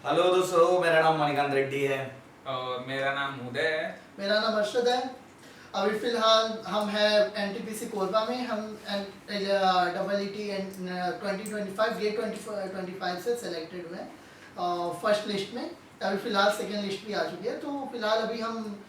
Hello दोस्तों, मेरा नाम मणिकांत रेड्डी है और मेरा नाम उदय है। मेरा नाम अरशद है। अभी फ़िलहाल हम हैं एनटीपीसी कोरबा में। हम EET 2025 गेट 2025 से सेलेक्टेड हुए हैं फर्स्ट लिस्ट में। अभी फ़िलहाल सेकेंड लिस्ट भी आ चुकी है। तो फ़िलहाल अभी हम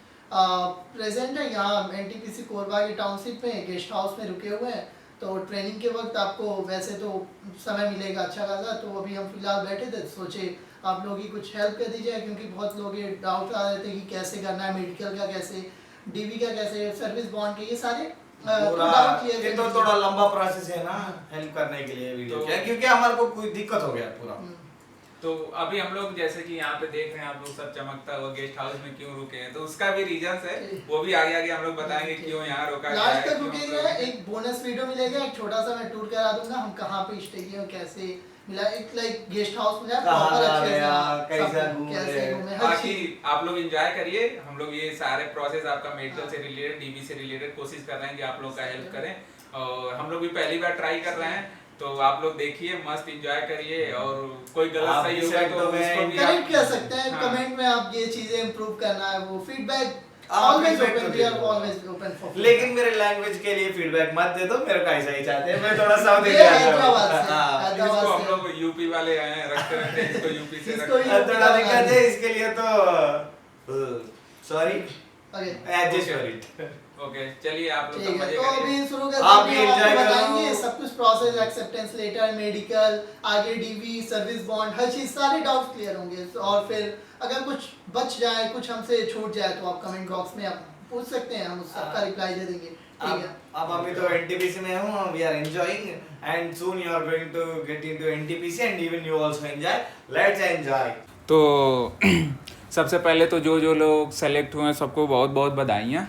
प्रेजेंट है यहाँ एनटीपीसी कोरबा की टाउनशिप में गेस्ट हाउस में रुके हुए हैं। तो ट्रेनिंग के वक्त आपको वैसे तो समय मिलेगा अच्छा खासा। तो अभी हम फ़िलहाल बैठे थे, सोचे आप लोग ही कुछ हेल्प कर दीजिए, क्योंकि बहुत लोग ये डाउट आ रहे थे कि कैसे करना है, मेडिकल का कैसे, डीवी का कैसे, सर्विस बॉन्ड के, ये सारे पूरा डाउट क्लियर ये तो थोड़ा लंबा प्रोसेस है ना हेल्प करने के लिए वीडियो क्या, क्योंकि हमारे को कोई दिक्कत हो गया पूरा। तो अभी हम लोग जैसे कि यहाँ पे देख रहे हैं आप लोग सब चमकता हुआ गेस्ट हाउस में क्यों रुके हैं, तो उसका भी रीजन है, वो भी आगे आगे हम लोग बताएंगे क्यों यहाँ रुका गया है। लास्ट तक रुकेगा, एक बोनस वीडियो मिलेगा, एक छोटा सा मैं टूर करा दूंगा हम कहाँ पे स्टे किए और कैसे मिला, एक लाइक गेस्ट हाउस में कहाँ कैसे घूमे। बाकी आप लोग एंजॉय करिए। हम लोग ये सारे प्रोसेस आपका मेडिकल से रिलेटेड, डीबी से रिलेटेड कोशिश कर रहे हैं कि आप लोग का हेल्प करें। और हम लोग भी पहली बार ट्राई कर रहे हैं, तो आप लोग देखिए, मस्त एंजॉय करिए। और कोई गलत सही होगा तो उसको भी कमेंट कर सकते हैं। हाँ। कमेंट में आप ये चीजें इंप्रूव करना है, वो feedback always open, we are always open for. लेकिन मेरे लैंग्वेज के लिए फीडबैक मत दे दो, मेरे को ऐसा ही चाहते हैं। मैं थोड़ा साउथ ये इंडिया हैदराबाद से, हाँ, इसको हम लोग यूपी वाले हैं, रखते रहते हैं इसको यूपी से इसको रखते हैं। थोड़ा दिक्कत है इसके लिए, तो सॉरी, ओके एडजस्ट कर इट। ओके, चलिए आप लोग ठीक है। मजे तो करिए। अभी शुरू करते आप हैं। भी आपको enjoy करो। बताएंगे सब कुछ प्रोसेस, एक्सेप्टेंस लेटर, मेडिकल, आगे डीवी, सर्विस बॉन्ड, हर चीज, सारे डाउट्स क्लियर होंगे। और फिर अगर कुछ बच जाए, कुछ हमसे छूट जाए, तो आप कमेंट बॉक्स में आप पूछ सकते हैं, हम उस सबका रिप्लाई दे देंगे। ठीक है। अब अभी तो एनटीपीसी में हूँ, we are enjoying and soon you are going to get into NTPC and even you also enjoy. Let's enjoy. तो सबसे पहले तो जो जो लोग सेलेक्ट हुए हैं सबको बहुत बहुत बधाइयाँ।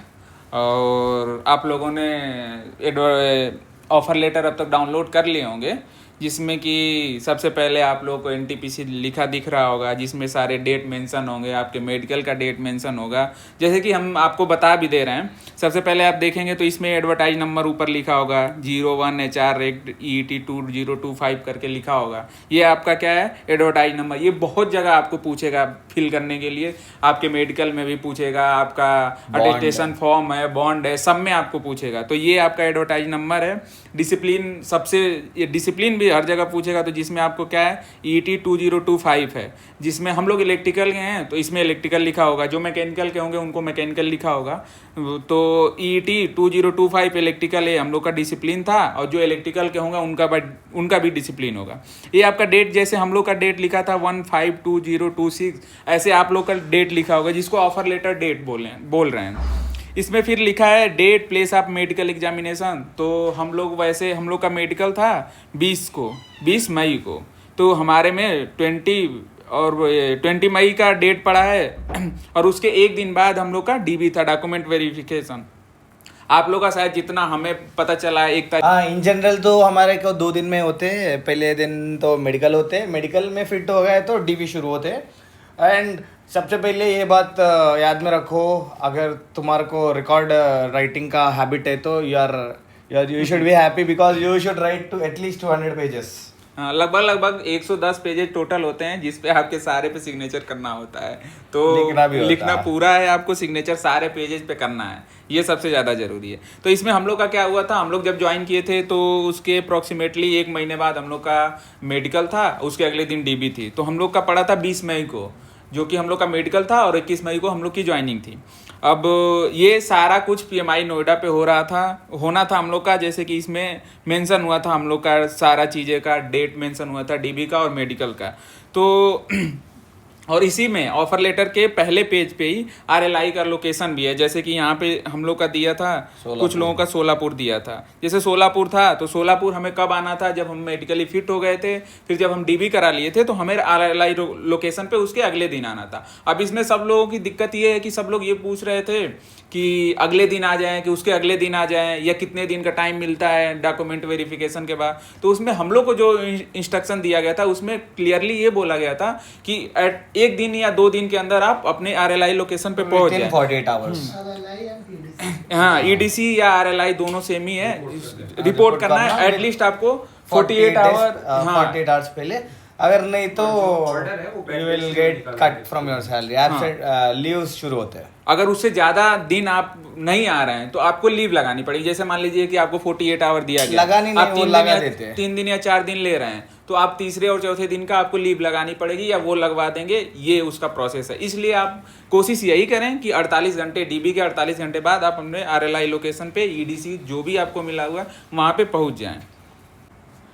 और आप लोगों ने ऑफ़र लेटर अब तक डाउनलोड कर लिए होंगे, जिसमें कि सबसे पहले आप लोगों को एनटीपीसी लिखा दिख रहा होगा, जिसमें सारे डेट मेंशन होंगे, आपके मेडिकल का डेट मेंशन होगा। जैसे कि हम आपको बता भी दे रहे हैं, सबसे पहले आप देखेंगे तो इसमें एडवर्टाइज नंबर ऊपर लिखा होगा 01HR/EET2025 करके लिखा होगा। ये आपका क्या है, एडवर्टाइज नंबर। ये बहुत जगह आपको पूछेगा फिल करने के लिए, आपके मेडिकल में भी पूछेगा, आपका अटेस्टेशन फॉर्म है, बॉन्ड है, सब में आपको पूछेगा। तो ये आपका एडवर्टाइज नंबर है। डिसिप्लिन, सबसे ये डिसिप्लिन भी हर जगह पूछेगा, तो जिसमें आपको क्या है, EET 2025 है। जिसमें हम लोग इलेक्ट्रिकल के हैं तो इसमें इलेक्ट्रिकल लिखा होगा, जो मैकेनिकल के होंगे उनको मैकेनिकल लिखा होगा। तो EET 2025 इलेक्ट्रिकल है, हम लोग का डिसिप्लिन था, और जो इलेक्ट्रिकल के होंगे उनका भी डिसिप्लिन होगा। ये आपका डेट, जैसे हम लोग का डेट लिखा था 15/2026, ऐसे आप लोग का डेट लिखा होगा, जिसको ऑफर लेटर डेट बोल रहे हैं। इसमें फिर लिखा है date place of medical examination. तो हम लोग का मेडिकल था 20 मई को, तो हमारे में 20 मई का डेट पड़ा है। और उसके एक दिन बाद हम लोग का डीबी था, डॉक्यूमेंट वेरिफिकेशन। आप लोग का शायद जितना हमें पता चला है, एक तारीख। हाँ, इन जनरल तो हमारे को 2 दिन में होते हैं। पहले दिन तो मेडिकल होते हैं, मेडिकल में फिट हो गए तो डीवी शुरू होते हैं। एंड सबसे पहले ये बात याद में रखो, अगर तुम्हारे को रिकॉर्ड राइटिंग का हैबिट है तो you should be happy, because you should write to at least 200 pages. हाँ, लगभग 110 पेजेज टोटल होते हैं, जिस पे आपके सारे पे सिग्नेचर करना होता है। तो लिखना पूरा है, आपको सिग्नेचर सारे पेजेज पे करना है, ये सबसे ज़्यादा ज़रूरी है। तो इसमें हम लोग का क्या हुआ था, हम लोग जब ज्वाइन किए थे तो उसके अप्रॉक्सीमेटली 1 महीने बाद हम लोग का मेडिकल था, उसके अगले दिन डीबी थी। तो हम लोग का पड़ा था 20 मई को, जो कि हम लोग का मेडिकल था, और 21 मई को हम लोग की ज्वाइनिंग थी। अब ये सारा कुछ PMI नोएडा पे होना था हम लोग का, जैसे कि इसमें मेंशन हुआ था हम लोग का सारा चीज़ें का डेट मेंशन हुआ था, डीबी का और मेडिकल का। तो और इसी में ऑफर लेटर के पहले पेज पे ही RLI का लोकेशन भी है, जैसे कि यहाँ पे हम लोग का दिया था, कुछ लोगों का सोलापुर दिया था। जैसे सोलापुर था तो सोलापुर हमें कब आना था, जब हम मेडिकली फिट हो गए थे। फिर जब हम डीबी करा लिए थे तो हमें RLI लोकेशन पे उसके अगले दिन आना था। अब इसमें सब लोगों की दिक्कत ये है कि सब लोग ये पूछ रहे थे कि अगले दिन आ जाएं कि उसके अगले दिन आ जाएं, या कितने दिन का टाइम मिलता है डॉक्यूमेंट वेरिफिकेशन के बाद। तो उसमें हम लोग को जो इंस्ट्रक्शन दिया गया था उसमें क्लियरली ये बोला गया था कि 1 दिन या 2 दिन के अंदर आप अपने RLI लोकेशन पे पहुंच जाए। 48 आवर्स। हाँ, EDC या RLI दोनों सेम ही है, रिपोर्ट करना है एटलीस्ट आपको 48 आवर। 48 आवर्स पहले। अगर नहीं तो ऑर्डर है वो you will gate cut from your salary, absent leaves शुरू होते हैं। अगर उससे ज्यादा दिन आप नहीं आ रहे हैं तो आपको लीव लगानी पड़ेगी। जैसे मान लीजिए कि आपको 48 आवर दिया गया, लगानी नहीं, आप वो लगा देते हैं। 3 दिन या 4 दिन ले रहे हैं तो आप तीसरे और चौथे दिन का आपको लीव लगानी पड़ेगी या वो लगवा देंगे, ये उसका प्रोसेस है। इसलिए आप कोशिश यही करें कि 48 घंटे डीबी के 48 घंटे बाद आप अपने RLI लोकेशन पे EDC जो भी आपको मिला हुआ है वहाँ पे पहुँच जाएं।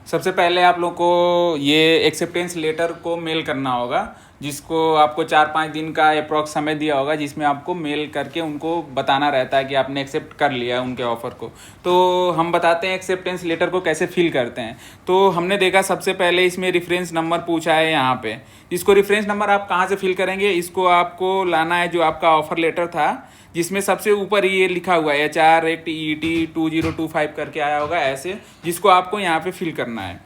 सबसे पहले आप लोग को ये एक्सेप्टेंस लेटर को मेल करना होगा, जिसको आपको 4-5 दिन का अप्रॉक्स समय दिया होगा, जिसमें आपको मेल करके उनको बताना रहता है कि आपने एक्सेप्ट कर लिया है उनके ऑफ़र को। तो हम बताते हैं एक्सेप्टेंस लेटर को कैसे फिल करते हैं। तो हमने देखा सबसे पहले इसमें रेफरेंस नंबर पूछा है यहाँ पे। इसको रेफरेंस नंबर आप कहाँ से फिल करेंगे, इसको आपको लाना है जो आपका ऑफ़र लेटर था, जिसमें सबसे ऊपर ये लिखा हुआ है HR Act ET 2025 करके आया होगा ऐसे, जिसको आपको यहाँ पे फिल करना है।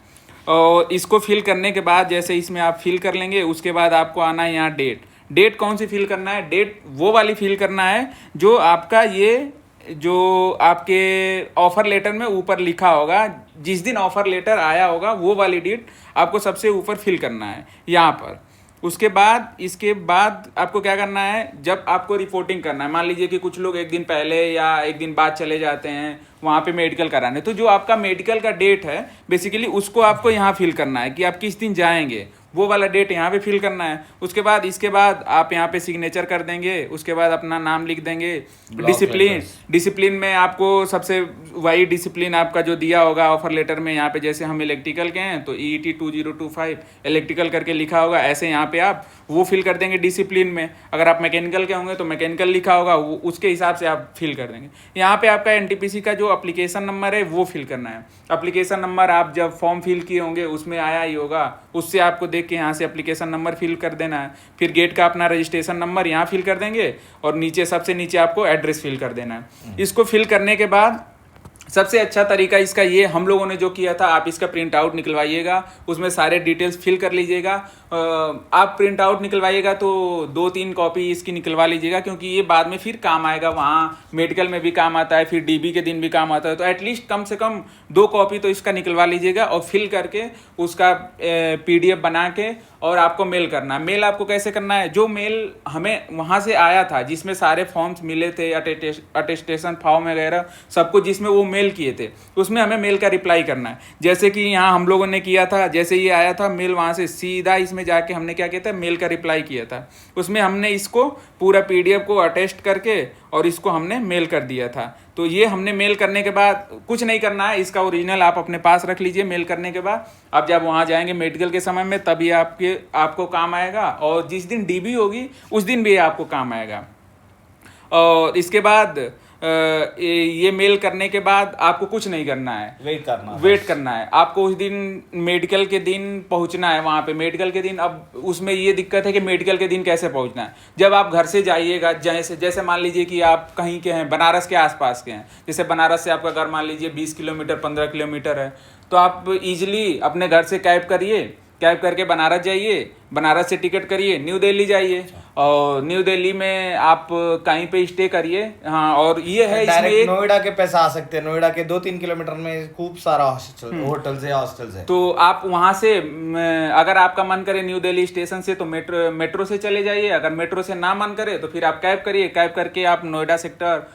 और इसको फिल करने के बाद जैसे इसमें आप फिल कर लेंगे, उसके बाद आपको आना है यहाँ डेट कौन सी फिल करना है, डेट वो वाली फिल करना है जो आपका ये जो आपके ऑफ़र लेटर में ऊपर लिखा होगा, जिस दिन ऑफ़र लेटर आया होगा वो वाली डेट आपको सबसे ऊपर फिल करना है यहाँ पर। उसके बाद इसके बाद आपको क्या करना है, जब आपको रिपोर्टिंग करना है, मान लीजिए कि कुछ लोग एक दिन पहले या एक दिन बाद चले जाते हैं वहाँ पे मेडिकल कराने, तो जो आपका मेडिकल का डेट है बेसिकली उसको आपको यहाँ फिल करना है कि आप किस दिन जाएंगे, वो वाला डेट यहाँ पे फिल करना है। उसके बाद इसके बाद आप यहाँ पे सिग्नेचर कर देंगे, उसके बाद अपना नाम लिख देंगे। डिसिप्लिन में आपको सबसे वही डिसिप्लिन आपका जो दिया होगा ऑफर लेटर में, यहाँ पे जैसे हम इलेक्ट्रिकल के हैं तो ET 2025 इलेक्ट्रिकल करके लिखा होगा, ऐसे यहाँ पे आप वो फिल कर देंगे डिसिप्लिन में। अगर आप मैकेनिकल के होंगे तो मैकेनिकल लिखा होगा, वो उसके हिसाब से आप फिल कर देंगे। यहाँ पे आपका NTPC का जो एप्लीकेशन नंबर है वो फिल करना है। एप्लीकेशन नंबर आप जब फॉर्म फिल किए होंगे उसमें आया ही होगा, उससे आपको देख के यहाँ से एप्लीकेशन नंबर फिल कर देना है। फिर गेट का अपना रजिस्ट्रेशन नंबर यहाँ फिल कर देंगे और नीचे सबसे नीचे आपको एड्रेस फिल कर देना है। इसको फिल करने के बाद सबसे अच्छा तरीका इसका ये हम लोगों ने जो किया था, आप इसका प्रिंट आउट निकलवाइएगा, उसमें सारे डिटेल्स फिल कर लीजिएगा। आप प्रिंट आउट निकलवाइएगा तो 2-3 कॉपी इसकी निकलवा लीजिएगा, क्योंकि ये बाद में फिर काम आएगा, वहाँ मेडिकल में भी काम आता है, फिर DB के दिन भी काम आता है। तो एटलीस्ट कम से कम 2 कॉपी तो इसका निकलवा लीजिएगा और फिल करके उसका PDF बना के और आपको मेल करना है। मेल आपको कैसे करना है, जो मेल हमें वहाँ से आया था जिसमें सारे फॉर्म्स मिले थे, अटेस्टेशन फॉर्म वगैरह सब कुछ जिसमें वो मेल किए थे, उसमें हमें मेल का रिप्लाई करना है। जैसे कि यहाँ हम लोगों ने किया था, जैसे ये आया था मेल, वहाँ से सीधा इसमें जाके हमने क्या किया था, मेल का रिप्लाई किया था। उसमें हमने इसको पूरा PDF को अटेस्ट करके और इसको हमने मेल कर दिया था। तो ये हमने मेल करने के बाद कुछ नहीं करना है, इसका ओरिजिनल आप अपने पास रख लीजिए। मेल करने के बाद आप जब वहाँ जाएंगे मेडिकल के समय में तभी आपको काम आएगा, और जिस दिन DB होगी उस दिन भी आपको काम आएगा। और इसके बाद ये मेल करने के बाद आपको कुछ नहीं करना है, वेट करना है। आपको उस दिन मेडिकल के दिन पहुंचना है वहाँ पे। मेडिकल के दिन, अब उसमें ये दिक्कत है कि मेडिकल के दिन कैसे पहुंचना है। जब आप घर से जाइएगा, जैसे मान लीजिए कि आप कहीं के हैं, बनारस के आसपास के हैं, जैसे बनारस से आपका घर मान लीजिए 20 किलोमीटर 15 किलोमीटर है, तो आप इजीली अपने घर से कैब करिए, कैब करके बनारस जाइए, बनारस से टिकट करिए, न्यू दिल्ली जाइए और न्यू दिल्ली में आप कहीं पे स्टे करिए। हाँ, और ये है इसमें नोएडा के पैसा आ सकते हैं, नोएडा के 2-3 किलोमीटर में खूब सारा हॉस्टल्स है। तो आप वहाँ से अगर आपका मन करे न्यू दिल्ली स्टेशन से तो मेट्रो से चले जाइए। अगर मेट्रो से ना मन करे तो फिर आप कैब करिए, कैब करके आप नोएडा सेक्टर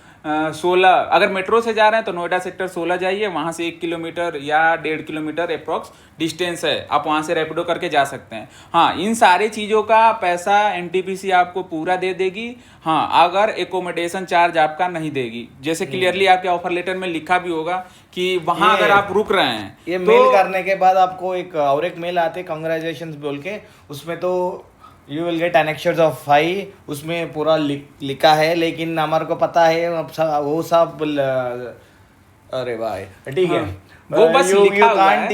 16, अगर मेट्रो से जा रहे हैं तो नोएडा सेक्टर 16 जाइए, वहाँ से 1 किलोमीटर या 1.5 किलोमीटर अप्रॉक्स डिस्टेंस है, आप वहाँ से रैपिडो करके जा सकते हैं। हाँ, इन सारी चीज़ों का पैसा NTPC आपको पूरा दे देगी। हाँ, अगर एकोमोडेशन चार्ज आपका नहीं देगी, जैसे क्लियरली आपके ऑफर लेटर में लिखा भी होगा कि वहाँ अगर आप रुक रहे हैं। ये मेल करने के बाद आपको एक मेल आते कांग्रेचुलेशंस बोल के, उसमें तो यू विल गेट एनेक्चर्स ऑफ 5, उसमें पूरा लिखा है, लेकिन हमारे को पता है वो सब अरे भाई ठीक है, वो बस लिखा हुआ है।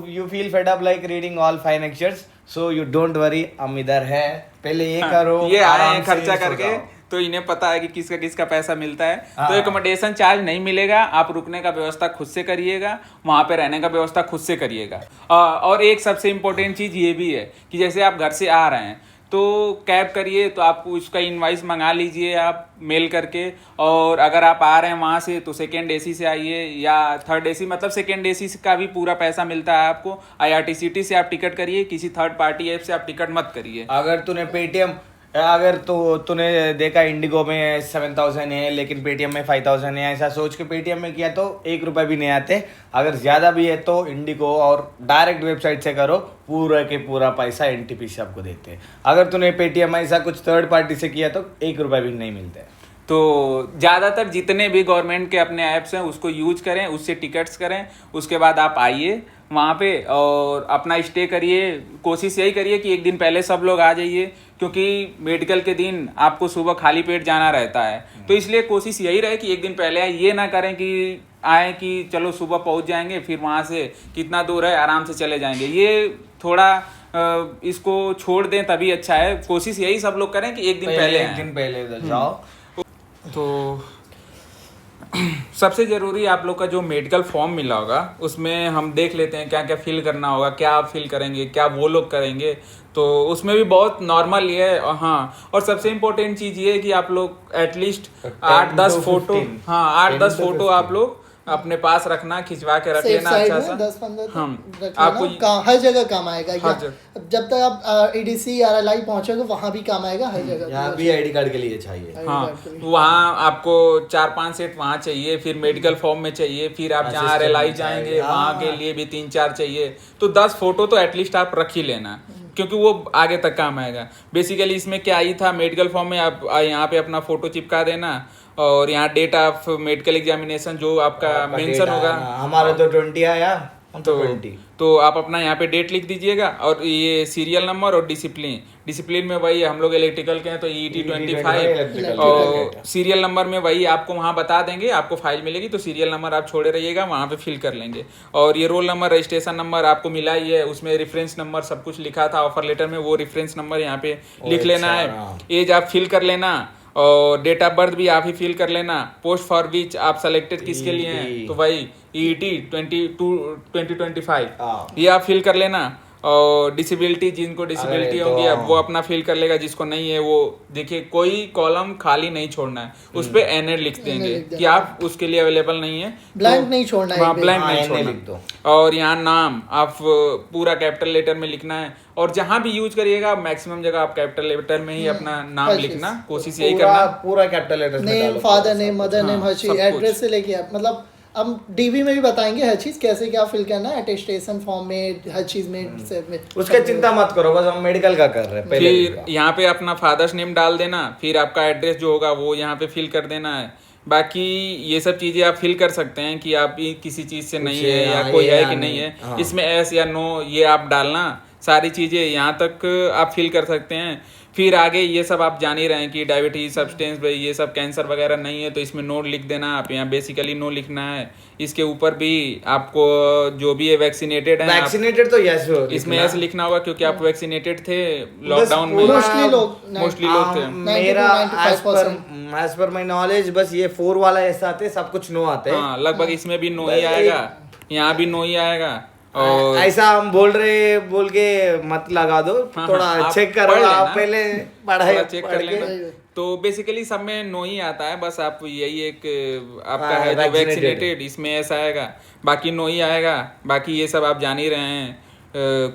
you feel fed up like reading all 5 lectures, so you don't worry, हम इधर है, पहले ये करो, ये आए हैं खर्चा करके, तो इन्हें पता है कि किसका किसका पैसा मिलता है। तो एकोमोडेशन चार्ज नहीं मिलेगा, आप रुकने का व्यवस्था खुद से करिएगा, वहाँ पे रहने का व्यवस्था खुद से करिएगा। और एक सबसे इम्पोर्टेंट चीज़ ये भी है कि जैसे आप घर से आ रहे हैं तो कैब करिए, तो आप उसका इनवाइस मंगा लीजिए आप मेल करके। और अगर आप आ रहे हैं वहाँ से तो सेकेंड एसी से आइए या थर्ड एसी, मतलब सेकेंड एसी का भी पूरा पैसा मिलता है आपको। IRCTC से आप टिकट करिए, किसी थर्ड पार्टी ऐप से आप टिकट मत करिए। अगर तूने पेटीएम, अगर तो तूने देखा इंडिगो में 7,000 है लेकिन पेटीएम में 5,000 है, ऐसा सोच के पेटीएम में किया तो 1 रुपये भी नहीं आते। अगर ज़्यादा भी है तो इंडिगो और डायरेक्ट वेबसाइट से करो, पूरा के पूरा पैसा NTPC आपको देते हैं। अगर तूने पेटीएम ऐसा कुछ थर्ड पार्टी से किया तो 1 रुपये भी नहीं मिलते। तो ज़्यादातर जितने भी गवर्नमेंट के अपने ऐप्स हैं उसको यूज करें, उससे टिकट्स करें, उसके बाद आप आइए वहाँ पे और अपना स्टे करिए। कोशिश यही करिए कि एक दिन पहले सब लोग आ जाइए, क्योंकि मेडिकल के दिन आपको सुबह खाली पेट जाना रहता है। तो इसलिए कोशिश यही रहे कि एक दिन पहले आए, ये ना करें कि आए कि चलो सुबह पहुँच जाएंगे, फिर वहाँ से कितना दूर है आराम से चले जाएंगे। ये थोड़ा इसको छोड़ दें तभी अच्छा है। कोशिश यही सब लोग करें कि एक दिन पहले जाओ। तो सबसे ज़रूरी आप लोग का जो मेडिकल फॉर्म मिला होगा उसमें हम देख लेते हैं क्या क्या फिल करना होगा, क्या आप फिल करेंगे, क्या वो लोग करेंगे। तो उसमें भी बहुत नॉर्मल ये है। हाँ, और सबसे इम्पोर्टेंट चीज़ ये है कि आप लोग एटलीस्ट 8-10 फोटो, हाँ 8-10 फोटो आप लोग अपने पास रखना, खिंचवा के रख लेना अच्छा सा। 10-15 आपको हर जगह काम आएगा। जब तक आप EDC RLI पहुंचोगे वहां भी काम आएगा, हर जगह। यहाँ भी ID कार्ड के लिए चाहिए। हाँ, वहाँ आपको 4-5 सेट वहाँ चाहिए, फिर मेडिकल फॉर्म में चाहिए, फिर आप जहाँ RLI जाएंगे वहाँ के लिए भी 3-4 चाहिए। तो 10 फोटो तो एटलीस्ट आप रख ही लेना, क्योंकि वो आगे तक काम आएगा। बेसिकली इसमें क्या ही था, मेडिकल फॉर्म में आप यहाँ पे अपना फोटो चिपका देना और यहाँ डेट ऑफ मेडिकल एग्जामिनेशन जो आपका मेंशन होगा। हमारा तो 20 आया तो आप अपना यहाँ पे डेट लिख दीजिएगा और ये सीरियल नंबर और डिसिप्लिन में वही हम लोग इलेक्ट्रिकल के हैं तो ET 25 और सीरियल नंबर में वही आपको वहाँ बता देंगे। आपको फाइल मिलेगी तो सीरियल नंबर आप छोड़े रहिएगा, वहाँ पे फिल कर लेंगे। और ये रोल नंबर, रजिस्ट्रेशन नंबर आपको मिला ही है, उसमें रेफरेंस नंबर सब कुछ लिखा था ऑफर लेटर में, वो रेफरेंस नंबर यहाँ पे लिख लेना है। एज आप फिल कर लेना और डेट ऑफ बर्थ भी आप ही फिल कर लेना। पोस्ट फॉर विच आप सेलेक्टेड किसके लिए हैं तो वही ET 2025 ये आप फिल कर लेना। और डिसेबिलिटी, जिनको डिसेबिलिटी होगी अब वो अपना फिल कर लेगा, जिसको नहीं है वो देखिए कोई कॉलम खाली नहीं छोड़ना है, उस पे NA लिख देंगे कि आप उसके लिए अवेलेबल नहीं है, ब्लैंक नहीं छोड़ना है, ब्लैंक नहीं छोड़ना। और यहाँ नाम आप पूरा कैपिटल लेटर में लिखना है और जहाँ भी यूज करिएगा मैक्सिमम जगह आप कैपिटल लेटर में ही अपना नाम लिखना, कोशिश यही करना। पूरा कैपिटल लेटर में name, father name, mother name, हर चीज एड्रेस से लेके मतलब हम DV में भी बताएंगे हर चीज कैसे क्या फिल करना है, अटेस्टेशन फॉर्म में, हर चीज में। उसका चिंता मत करो, बस हम मेडिकल का कर रहे हैं। फिर यहाँ पे अपना फादर्स नेम डाल देना, फिर आपका एड्रेस जो होगा वो यहाँ पे फिल कर देना है। बाकी ये सब चीजें आप फिल कर सकते हैं कि आप किसी चीज से नहीं है या कोई है कि नहीं है, इसमें S या नो ये आप डालना, सारी चीजें यहाँ तक आप फिल कर सकते हैं। फिर आगे ये सब आप जान ही रहे हैं कि डायबिटीज, सब्सटेंस ये सब कैंसर वगैरह नहीं है तो इसमें नो लिख देना आप, यहाँ बेसिकली नो लिखना है। इसके ऊपर भी आपको जो भी है वैक्सीनेटेड है, वैक्सीनेटेड तो यस इसमें यस लिखना होगा क्योंकि आप वैक्सीनेटेड थे लॉकडाउन में, मोस्टली लोग थे। मेरा एज पर माय नॉलेज बस ये 4 वाला ऐसा आते, सब कुछ नो आते हैं। हाँ, लगभग इसमें भी नो ही आएगा, यहाँ भी नो ही आएगा। और ऐसा हम बोल के मत लगा दो, थोड़ा चेक करो आप, पहले पढ़ाई चेक कर लेना। तो बेसिकली सब में नो ही आता है, बस आप यही एक आपका है जो वैक्सीनेटेड, इसमें ऐसा आएगा, बाकी नो ही आएगा। बाकी ये सब आप जान ही रहे हैं,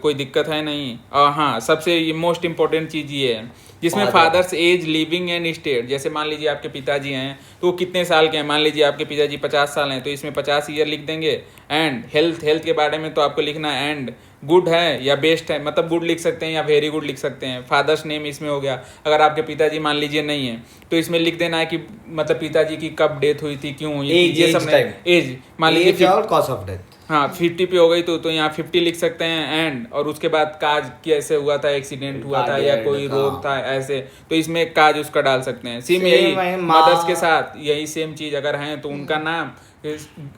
कोई दिक्कत है नहीं। और हाँ, सबसे मोस्ट इम्पोर्टेंट चीज़ ये है जिसमें father's age, living and state, जैसे मान लीजिए आपके पिताजी हैं तो वो कितने साल के हैं, मान लीजिए आपके पिताजी 50 साल हैं तो इसमें 50 ईयर लिख देंगे। एंड हेल्थ के बारे में तो आपको लिखना है एंड गुड है या बेस्ट है, मतलब गुड लिख सकते हैं या वेरी गुड लिख सकते हैं। फादर्स नेम इसमें हो गया। अगर आपके पिताजी मान लीजिए नहीं है तो इसमें लिख देना है कि मतलब पिताजी की कब डेथ हुई थी, क्यों हुई थी, ये सब एज मान लीजिए कॉज ऑफ डेथ, हाँ 50 पे हो गई तो यहाँ 50 लिख सकते हैं एंड, और उसके बाद काज कैसे हुआ था, एक्सीडेंट हुआ था या कोई रोग था ऐसे, तो इसमें काज उसका डाल सकते हैं। सेम यही मदर्स के साथ यही सेम चीज अगर हैं तो उनका नाम,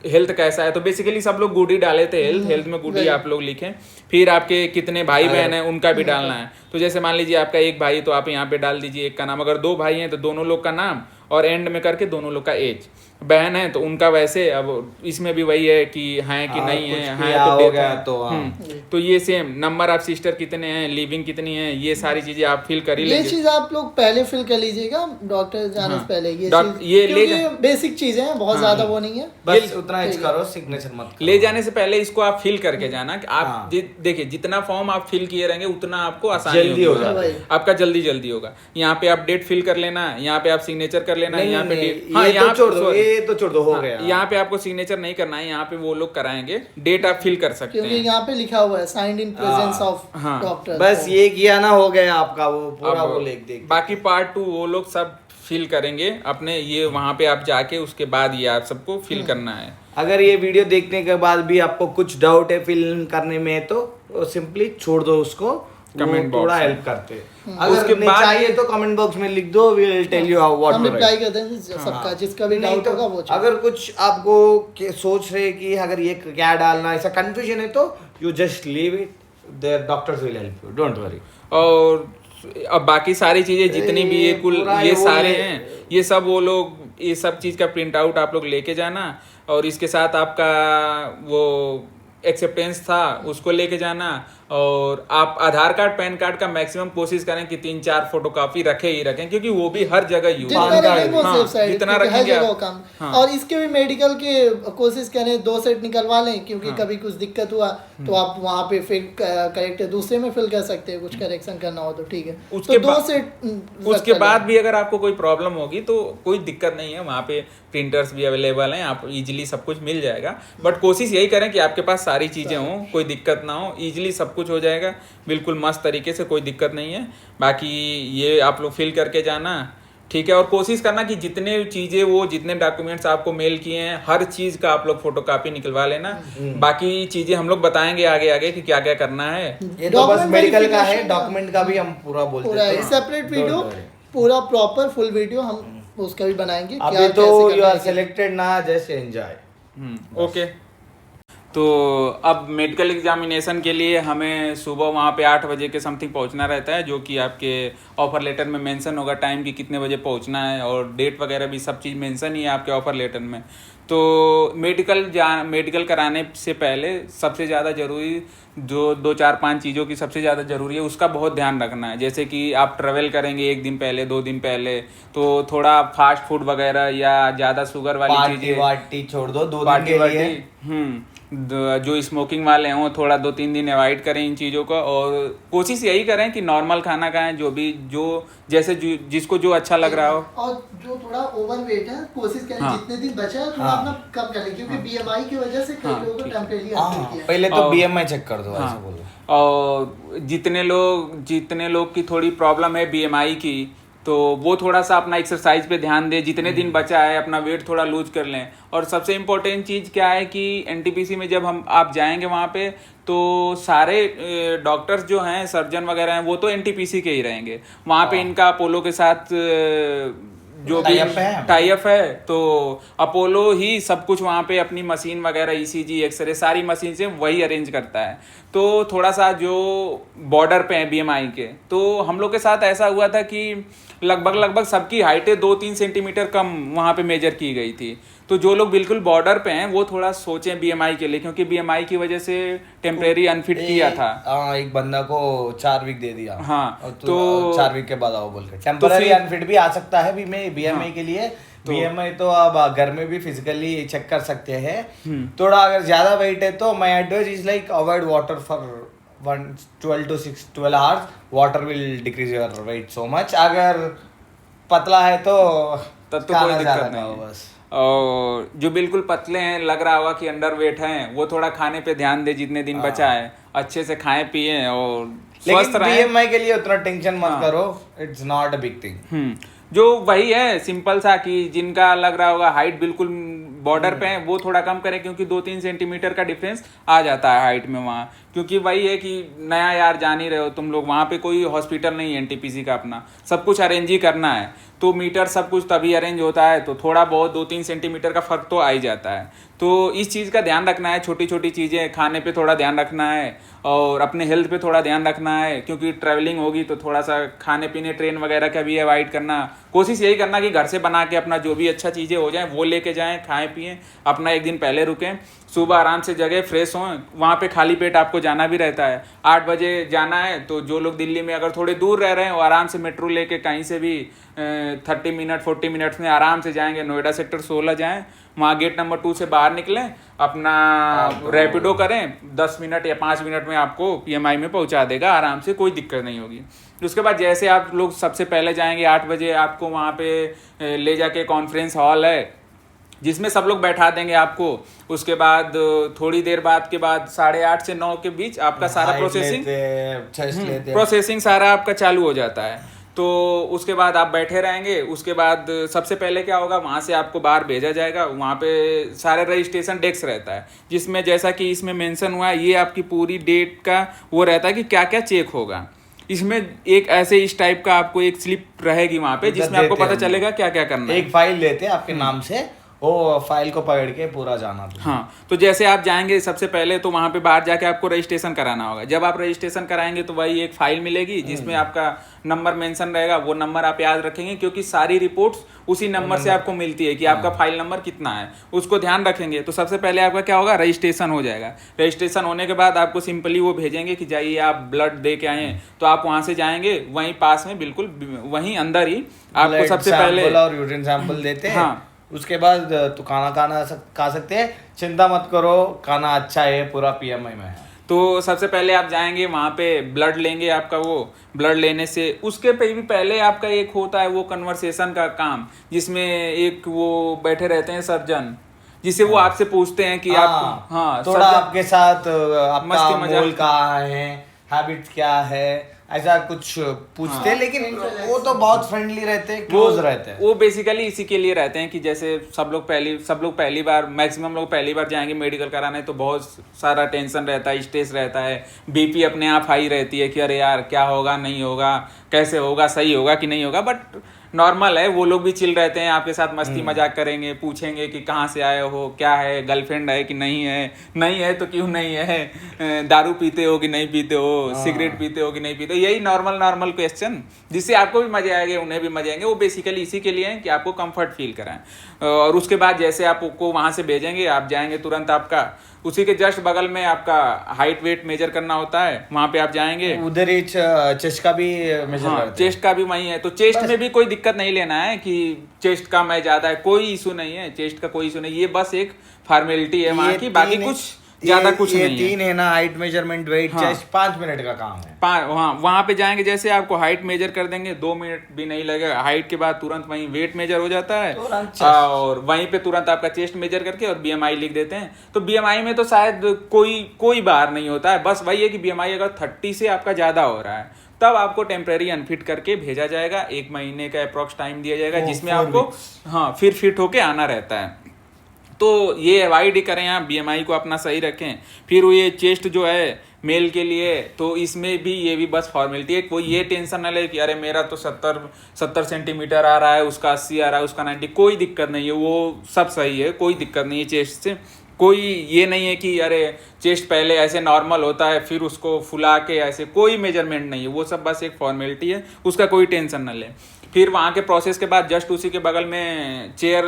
हेल्थ कैसा है तो बेसिकली सब लोग गुड ही डाले थे, हेल्थ में गुड ही आप लोग लिखें। फिर आपके कितने भाई बहन हैं उनका भी डालना है, तो जैसे मान लीजिए आपका एक भाई तो आप यहाँ पे डाल दीजिए एक का नाम, अगर 2 भाई हैं तो दोनों लोग का नाम और एंड में करके दोनों लोग का एज। बहन है तो उनका वैसे, अब इसमें भी वही है कि हैं कि नहीं है, हैं तो हो गया तो तो ये सेम नंबर ऑफ सिस्टर कितने हैं, लिविंग कितनी है, ये सारी चीजें आप फिल कर ही ये लीजिए। चीज आप लोग पहले फिल कर लीजिएगा डॉक्टर जाने से पहले। ये ले बेसिक चीजें हैं, बहुत ज्यादा वो नहीं है, बस उतना ही करो, सिग्नेचर मत करो। ले जाने से पहले इसको आप फिल करके जाना कि आप देखिए जितना फॉर्म आप फिल किए रहेंगे उतना आपको आसानी जल्दी हो जाएगा, आपका जल्दी होगा। यहाँ पे आप डेट फिल कर लेना, यहाँ पे आप सिग्नेचर कर लेना, यहाँ पे ये तो छोड़ दो, हो गया। यहाँ पे आपको सिग्नेचर नहीं करना है, यहाँ पे वो लोग कराएंगे, डेट आप फिल कर सकते हैं क्योंकि यहाँ पे लिखा हुआ है signed in presence of doctor. बस ये किया ना, हो गया आपका वो पूरा वो लिख देख। बाकी पार्ट 2 वो लोग सब फिल करेंगे अपने, ये वहाँ पे आप जाके उसके बाद ये आप सबको फिल करना है। अगर ये वीडियो देखने के बाद भी आपको कुछ डाउट है फिल करने में तो सिंपली छोड़ दो उसको, कमेंट बॉक्स थोड़ा हेल्प करते हैं। अगर उसके बाद चाहिए तो कमेंट बॉक्स में लिख दो, we will tell you how what हम टू रिप्लाई कर देंगे सबका, जिसका भी डाउट होगा वो। अगर कुछ आपको सोच रहे कि अगर ये क्या डालना, ऐसा कंफ्यूजन है तो you just leave it, there doctors will help you, don't worry. और अब बाकी सारी चीजें जितनी भी ये कुल ये सारे हैं, ये सब वो लोग, ये सब चीज का प्रिंट आउट आप लोग लेके जाना, और इसके साथ आपका वो एक्सेप्टेंस था उसको लेके जाना, और आप आधार कार्ड पैन कार्ड का मैक्सिमम कोशिश करें कि 3-4 फोटोकॉपी रखे ही रखें, क्योंकि वो भी हर जगह यूज जितना रखेंगे और इसके भी मेडिकल के कोशिश करें 2 सेट निकलवा लें, क्योंकि कभी कुछ दिक्कत हुआ तो आप वहाँ पे फिर करेक्ट दूसरे में फिल कर सकते हैं, कुछ करेक्शन करना हो तो ठीक है। उसके तो 2 सेट उसके बाद भी अगर आपको कोई प्रॉब्लम होगी तो कोई दिक्कत नहीं है, वहाँ पे प्रिंटर्स भी अवेलेबल हैं, आप इजीली सब कुछ मिल जाएगा। बट कोशिश यही करें कि आपके पास सारी चीज़ें हों, कोई दिक्कत ना हो, इजीली सब कुछ हो जाएगा बिल्कुल मस्त तरीके से, कोई दिक्कत नहीं है। बाकी ये आप लोग फिल करके जाना, ठीक है। और कोशिश करना कि जितने चीज़ें वो जितने डॉक्यूमेंट्स आपको मेल किए हैं हर चीज़ का आप लोग फोटोकॉपी निकलवा लेना। बाकी चीज़ें हम लोग बताएंगे आगे आगे कि क्या क्या करना है। ये तो बस मेडिकल का है, डॉक्यूमेंट का भी हम पूरा बोलते हैं, सेपरेट वीडियो पूरा प्रॉपर फुल वीडियो हम उसका भी बनाएंगे। अभी तो यू आर सिलेक्टेड ना, जस्ट एंजॉय। ओके, तो अब मेडिकल एग्जामिनेशन के लिए हमें सुबह वहाँ पे 8 बजे के समथिंग पहुँचना रहता है, जो कि आपके ऑफर लेटर में मेंशन होगा टाइम कि कितने बजे पहुँचना है, और डेट वगैरह भी सब चीज़ मेंशन ही है आपके ऑफर लेटर में। तो मेडिकल कराने से पहले सबसे ज़्यादा ज़रूरी जो 2-4-5 चीज़ों की सबसे ज़्यादा ज़रूरी है उसका बहुत ध्यान रखना है। जैसे कि आप ट्रेवल करेंगे 1 दिन पहले 2 दिन पहले, तो थोड़ा फास्ट फूड वगैरह या ज़्यादा शुगर वाली चीज़ें पार्टी छोड़ दो, 2 दिन के लिए जो स्मोकिंग वाले हैं वो थोड़ा 2-3 दिन अवॉइड करें इन चीज़ों को, और कोशिश यही करें कि नॉर्मल खाना खाएं, जो जैसे जिसको जो अच्छा लग रहा हो। और जो थोड़ा ओवरवेट है कोशिश करें जितने दिन बचा है थोड़ा अपना कम करें, क्योंकि बीएमआई की वजह से कई लोगों को टेम्परेरी पहले तो बीएमआई चेक कर दो, ऐसा बोलो। और जितने लोग की थोड़ी प्रॉब्लम है बीएमआई की, तो वो थोड़ा सा अपना एक्सरसाइज पे ध्यान दे, जितने दिन बचा है अपना वेट थोड़ा लूज कर लें। और सबसे इम्पोर्टेंट चीज़ क्या है कि एनटीपीसी में जब आप जाएंगे वहाँ पे, तो सारे डॉक्टर्स जो हैं, सर्जन वगैरह हैं, वो तो एनटीपीसी के ही रहेंगे वहाँ पे। इनका अपोलो के साथ जो भी टाई अप है, तो अपोलो ही सब कुछ वहाँ पे अपनी मशीन वगैरह ईसीजी एक्सरे सारी मशीन से वही अरेंज करता है। तो थोड़ा सा जो बॉर्डर पे है बीएमआई के, तो हम लोग के साथ ऐसा हुआ था कि लगभग सबकी हाइटें 2-3 सेंटीमीटर कम वहाँ पे मेजर की गई थी। तो जो लोग बिल्कुल बॉर्डर पे हैं वो थोड़ा सोचें बीएमआई के लिए, क्योंकि बीएमआई की वजह से टेम्परेरी अनफिट किया था। एक बंदा को 4 वीक दे दिया। हाँ, तो 4 वीक के बाद आओ बोल के टेम्परेरी अनफिट भी आ सकता है बीएमआई के लिए। बीएमआई तो आप घर में भी फिजिकली चेक कर सकते हैं। थोड़ा अगर ज्यादा वेट है तो my advice is like avoid water for 12 to 12 hours. Water will decrease your weight so much. अगर पतला है तो तब तो कोई दिक्कत नहीं है बस। और जो बिल्कुल पतले हैं, लग रहा होगा कि अंडर वेट हैं, वो थोड़ा खाने पे ध्यान दे, जितने दिन बचा है अच्छे से खाएं पिए और स्वस्थ रहें। बीएमआई के लिए उतना टेंशन मत करो, it's not a big thing. जो वही है सिंपल सा कि जिनका लग रहा होगा हाइट बिल्कुल बॉर्डर पे है, वो थोड़ा कम करें, क्योंकि 2-3 सेंटीमीटर का डिफरेंस आ जाता है हाइट में वहाँ। क्योंकि वही है कि नया यार जान ही रहे हो तुम लोग, वहाँ पे कोई हॉस्पिटल नहीं है एनटीपीसी का अपना, सब कुछ अरेंज ही करना है। तो मीटर सब कुछ तभी अरेंज होता है, तो थोड़ा बहुत 2-3 सेंटीमीटर का फर्क तो आ ही जाता है। तो इस चीज़ का ध्यान रखना है, छोटी छोटी चीज़ें, खाने पे थोड़ा ध्यान रखना है और अपने हेल्थ पे थोड़ा ध्यान रखना है, क्योंकि ट्रैवलिंग होगी तो थोड़ा सा खाने पीने ट्रेन वगैरह का भी अवॉइड करना। कोशिश यही करना कि घर से बना के अपना जो भी अच्छा चीज़ें हो जाए वो लेके जाएं, खाएं पिएं, अपना एक दिन पहले रुकें, सुबह आराम से जगह फ्रेश हों। वहाँ पे खाली पेट आपको जाना भी रहता है, 8 बजे जाना है। तो जो लोग दिल्ली में अगर थोड़े दूर रह रहे हैं वो आराम से मेट्रो लेके कहीं से भी 30 मिनट 40 मिनट्स में आराम से जाएंगे, नोएडा सेक्टर 16 जाएं, वहाँ गेट नंबर 2 से बाहर निकलें, अपना रैपिडो करें, 10 मिनट या 5 मिनट में आपको PMI में पहुँचा देगा आराम से, कोई दिक्कत नहीं होगी। उसके बाद जैसे आप लोग सबसे पहले जाएंगे 8 बजे, आपको वहाँ पे ले जाके कॉन्फ्रेंस हॉल है जिसमें सब लोग बैठा देंगे आपको। उसके बाद थोड़ी देर बाद के बाद 8:30 से 9 के बीच आपका सारा प्रोसेसिंग सारा आपका चालू हो जाता है। तो उसके बाद आप बैठे रहेंगे। उसके बाद सबसे पहले क्या होगा, वहाँ से आपको बाहर भेजा जाएगा। वहाँ पे सारे रजिस्ट्रेशन डेस्क रहता है जिसमें जैसा कि इसमें मेंशन हुआ है, ये आपकी पूरी डेट का वो रहता है कि क्या क्या चेक होगा। इसमें एक ऐसे इस टाइप का आपको एक स्लिप रहेगी वहाँ पे जिसमें आपको पता चलेगा क्या क्या करना है। एक फाइल देते हैं आपके नाम से, वो फाइल को पकड़ के पूरा जाना। हाँ, तो जैसे आप जाएंगे सबसे पहले तो वहाँ पे बाहर जाके आपको रजिस्ट्रेशन कराना होगा। जब आप रजिस्ट्रेशन कराएंगे तो वही एक फाइल मिलेगी जिसमें आपका नंबर मेंशन रहेगा। वो नंबर आप याद रखेंगे क्योंकि सारी रिपोर्ट्स उसी नंबर से आपको मिलती है कि आपका फाइल नंबर कितना है, उसको ध्यान रखेंगे। तो सबसे पहले आपका क्या होगा, रजिस्ट्रेशन हो जाएगा। रजिस्ट्रेशन होने के बाद आपको सिंपली वो भेजेंगे कि जाइए आप ब्लड दे के आए, तो आप वहाँ से जाएंगे, वहीं पास में बिल्कुल वहीं अंदर ही आपको सबसे पहले और यूरिन सैंपल देते हैं। हाँ, उसके बाद तो खाना खा सकते हैं। चिंता मत करो, खाना अच्छा है, पूरा PMI में है। तो सबसे पहले आप जाएंगे वहाँ पे ब्लड लेंगे आपका। वो ब्लड लेने से उसके पे भी पहले आपका एक होता है वो कन्वर्सेशन का काम, जिसमें एक वो बैठे रहते हैं सर्जन, जिसे वो आपसे पूछते हैं कि आप थोड़ा आपके साथ आपका मोल कहाँ है, हैबिट क्या है, ऐसा कुछ पूछते हैं। लेकिन वो तो बहुत फ्रेंडली रहते हैं, क्लोज रहते हैं। वो बेसिकली इसी के लिए रहते हैं कि जैसे सब लोग पहली बार, मैक्सिमम लोग पहली बार जाएंगे मेडिकल कराने, तो बहुत सारा टेंशन रहता है, स्ट्रेस रहता है, BP अपने आप हाई रहती है कि अरे यार क्या होगा, नहीं होगा, कैसे होगा, सही होगा कि नहीं होगा। बट नॉर्मल है, वो लोग भी चिल रहते हैं, आपके साथ मस्ती मजाक करेंगे, पूछेंगे कि कहाँ से आए हो, क्या है, गर्लफ्रेंड है कि नहीं है, नहीं है तो क्यों नहीं है, दारू पीते हो कि नहीं पीते हो, सिगरेट पीते हो कि नहीं पीते हो। यही नॉर्मल क्वेश्चन, जिससे आपको भी मजे आएंगे, उन्हें भी मजे आएंगे। वो बेसिकली इसी के लिए है कि आपको कंफर्ट फील कराएं। और उसके बाद जैसे आपको वहाँ से भेजेंगे, आप जाएंगे तुरंत, आपका उसी के जस्ट बगल में आपका हाइट वेट मेजर करना होता है, वहाँ पे आप जाएंगे। उधर ही चेस्ट का भी मेजर करते हैं। चेस्ट का भी वही है। तो चेस्ट में भी कोई दिक्कत नहीं लेना है कि चेस्ट का मैं ज्यादा है, कोई इशू नहीं है, चेस्ट का कोई इशू नहीं। ये बस एक फॉर्मेलिटी है वहाँ की, बाकी कुछ ज्यादा कुछ नहीं है। 3 है ना, height measurement, weight, chest, 5 minute का काम है। हाँ, वहाँ पे जाएंगे, जैसे आपको हाइट मेजर कर देंगे, 2 मिनट भी नहीं लगेगा। हाइट के बाद तुरंत वहीं वेट मेजर हो जाता है, और वहीं पे तुरंत आपका चेस्ट मेजर करके और BMI लिख देते हैं। तो BMI में तो शायद कोई बार नहीं होता है, बस वही है कि BMI अगर 30 से आपका ज्यादा हो रहा है तब आपको टेम्परेरी अनफिट करके भेजा जाएगा। 1 महीने का अप्रॉक्स टाइम दिया जाएगा जिसमें आपको फिर फिट होके आना रहता है। तो ये अवॉइड ही करें, आप BMI को अपना सही रखें। फिर ये चेस्ट जो है मेल के लिए, तो इसमें भी ये भी बस फॉर्मेलिटी है। कोई ये टेंशन ना ले कि अरे मेरा तो 70 सेंटीमीटर आ रहा है, उसका 80 आ रहा है, उसका 90, कोई दिक्कत नहीं है, वो सब सही है, कोई दिक्कत नहीं है चेस्ट से। कोई ये नहीं है कि अरे चेस्ट पहले ऐसे नॉर्मल होता है फिर उसको फुला के, ऐसे कोई मेजरमेंट नहीं है, वो सब बस एक फॉर्मेलिटी है, उसका कोई टेंशन ना ले। फिर वहाँ के प्रोसेस के बाद जस्ट उसी के बगल में चेयर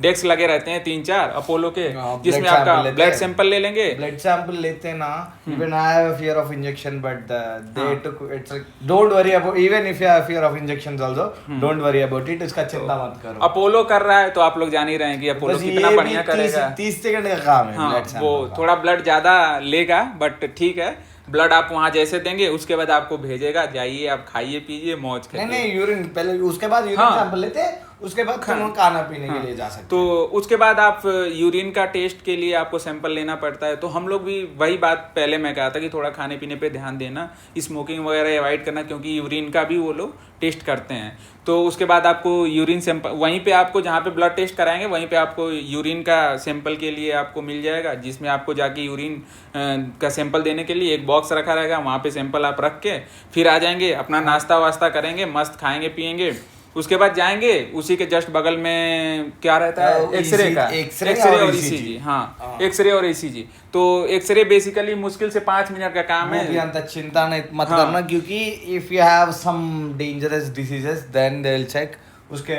डेस्क लगे रहते हैं 3-4 अपोलो के, जिसमें आपका ब्लड सैंपल ले लेंगे। ब्लड सैंपल लेते हैं ना, even I have a fear of injection but they took its don't worry about, even if you have fear of injections also don't worry about it, इसका चिंता मत करो। अपोलो कर रहा है तो आप लोग जान ही रहे हैं कि अपोलो कितना बढ़िया करेगा। 30 सेकंड का काम है। हाँ, वो थोड़ा ब्लड ज्यादा लेगा बट ठीक है। ब्लड आप वहाँ जैसे देंगे उसके बाद आपको भेजेगा, जाइए आप खाइए पीजिए मौज करिए। नहीं यूरिन पहले, उसके बाद यूरिन सैंपल लेते हैं, उसके बाद खाना पीने के लिए जा सकते हैं। तो उसके बाद आप यूरिन का टेस्ट के लिए आपको सैंपल लेना पड़ता है। तो हम लोग भी वही बात पहले मैं कहा था कि थोड़ा खाने पीने पे ध्यान देना, स्मोकिंग वगैरह अवॉइड करना, क्योंकि यूरिन का भी वो लोग टेस्ट करते हैं। तो उसके बाद आपको यूरिन सैंपल वहीं पे आपको जहाँ पे ब्लड टेस्ट कराएंगे वहीं पे आपको यूरिन का सैंपल के लिए आपको मिल जाएगा, जिसमें आपको जाके यूरिन का सैंपल देने के लिए एक बॉक्स रखा रहेगा, वहाँ पे सैंपल आप रख के फिर आ जाएंगे, अपना नाश्ता वास्ता करेंगे, मस्त खाएंगे पिएंगे। उसके बाद जाएंगे, उसी के जस्ट बगल में क्या रहता है, एक्सरे का, एक्सरे और ईसीजी। हाँ, एक्सरे और ईसीजी। तो एक्सरे बेसिकली मुश्किल से 5 मिनट का काम है। चिंता नहीं मत करना, क्योंकि if you have some dangerous diseases then they will check, उसके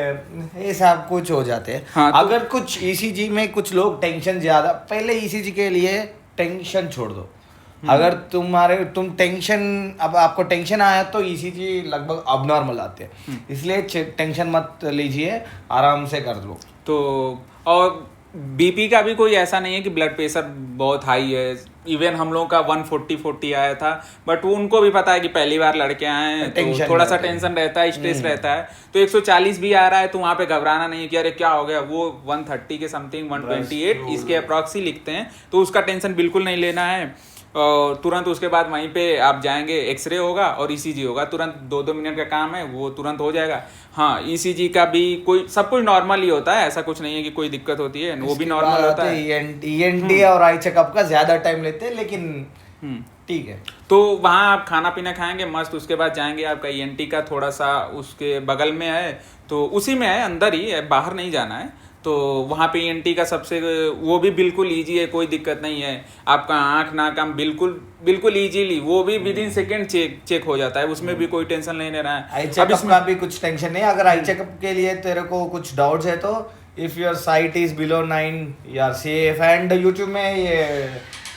ये सब कुछ हो जाते हैं। हाँ, तो अगर कुछ ईसीजी में कुछ लोग टेंशन ज्यादा, पहले ईसीजी के लिए टेंशन छोड़ दो। अगर तुम टेंशन, अब आपको टेंशन आया तो ईसीजी लगभग अब नॉर्मल आते हैं, इसलिए टेंशन मत लीजिए, आराम से कर लो। तो और बीपी का भी कोई ऐसा नहीं है कि ब्लड प्रेशर बहुत हाई है। इवन हम लोगों का 140 आया था, बट वो उनको भी पता है कि पहली बार लड़के आए हैं, तो थोड़ा सा टेंशन रहता है, स्ट्रेस रहता है। तो 140 भी आ रहा है तो वहाँ पे घबराना नहीं है कि अरे क्या हो गया। वो 130 के समथिंग 128 इसके अप्रॉक्सी लिखते हैं, तो उसका टेंशन बिल्कुल नहीं लेना है। और तुरंत उसके बाद वहीं पे आप जाएंगे, एक्सरे होगा और ईसीजी होगा, तुरंत 2-2 मिनट का काम है, वो तुरंत हो जाएगा। हाँ, ईसीजी का भी कोई सब कुछ नॉर्मल ही होता है, ऐसा कुछ नहीं है कि कोई दिक्कत होती है, वो भी नॉर्मल होता है। ईएनटी और आई चेकअप का ज्यादा टाइम लेते हैं, लेकिन ठीक है। तो वहाँ आप खाना पीना खाएंगे मस्त, उसके बाद जाएंगे, आपका ईएनटी का थोड़ा सा उसके बगल में है, तो उसी में है, अंदर ही है, बाहर नहीं जाना है। तो वहाँ पे ईएनटी का सबसे, वो भी बिल्कुल ईजी है, कोई दिक्कत नहीं है। आपका आँख नाक हम बिल्कुल ईजीली, वो भी विदिन सेकेंड चेक हो जाता है, उसमें भी कोई टेंशन नहीं लेना है। आई चेकअप का भी कुछ टेंशन नहीं। अगर आई चेकअप के लिए तेरे को कुछ डाउट्स है तो if your sight is below 9 you are safe. And YouTube में ये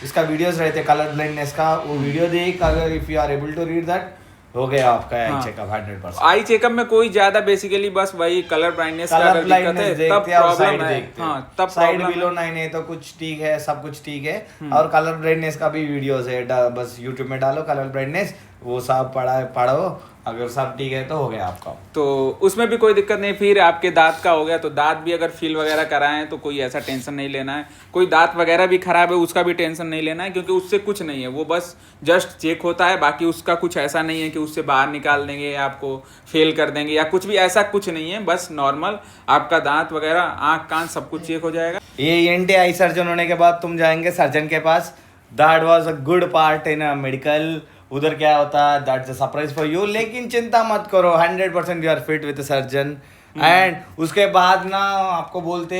इसका वीडियोस रहते कलर ब्लाइंडनेस का, वो वीडियो देख, अगर if you are able to read that, हो गया आपका आई चेकअप 100%। आई चेकअप में कोई ज्यादा बेसिकली बस वही कलर ब्लाइंडनेस का अगर दिक्कत है तब प्रॉब्लम है। हाँ, तब साइड बिलो 9 है तो कुछ ठीक है, सब कुछ ठीक है। और कलर ब्लाइंडनेस का भी वीडियोस है, बस यूट्यूब में डालो कलर ब्लाइंडनेस, वो सब पढ़ो, अगर सब ठीक है तो हो गया आपका। तो उसमें भी कोई दिक्कत नहीं। फिर आपके दांत का हो गया, तो दांत भी अगर फील वगैरह कराएं तो कोई ऐसा टेंशन नहीं लेना है। कोई दांत वगैरह भी खराब है उसका भी टेंशन नहीं लेना है, क्योंकि उससे कुछ नहीं है, वो बस जस्ट चेक होता है। बाकी उसका कुछ ऐसा नहीं है कि उससे बाहर निकाल देंगे, आपको फेल कर देंगे या कुछ भी, ऐसा कुछ नहीं है। बस नॉर्मल आपका दांत वगैरह, आँख कान सब कुछ चेक हो जाएगा। ये ईएनटी आई सर्जन होने के बाद तुम जाएंगे सर्जन के पास। That was a good part in a medical. उधर क्या होता है, that's a surprise for you. लेकिन चिंता मत करो, 100% you are fit with surgeon. And उसके बाद ना आपको बोलते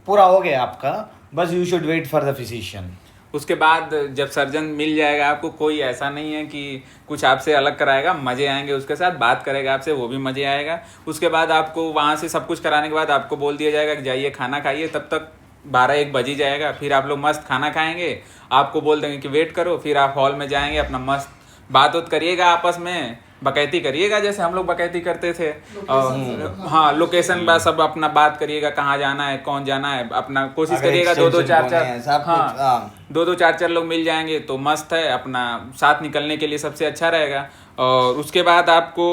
पूरा हो गया आपका, बस you should wait for the physician. उसके बाद जब सर्जन मिल जाएगा आपको, कोई ऐसा नहीं है कि कुछ आपसे अलग कराएगा, मजे आएंगे उसके साथ, बात करेगा आपसे, वो भी मजे आएगा। उसके बाद आपको वहाँ से सब कुछ कराने के बाद आपको बोल दिया जाएगा कि जाइए खाना खाइए, तब तक 12-1 बज ही जाएगा। फिर आप लोग मस्त खाना खाएंगे, आपको बोल देंगे कि वेट करो, फिर आप हॉल में जाएंगे, अपना मस्त बात करिएगा, आपस में बकैती करिएगा जैसे हम लोग बकैती करते थे। हाँ, लोकेशन बस सब अपना बात करिएगा, कहाँ जाना है, कौन जाना है, अपना कोशिश करिएगा 2-2 4-4, हाँ 2-2 4-4 लोग मिल जाएंगे तो मस्त है, अपना साथ निकलने के लिए सबसे अच्छा रहेगा। और उसके बाद आपको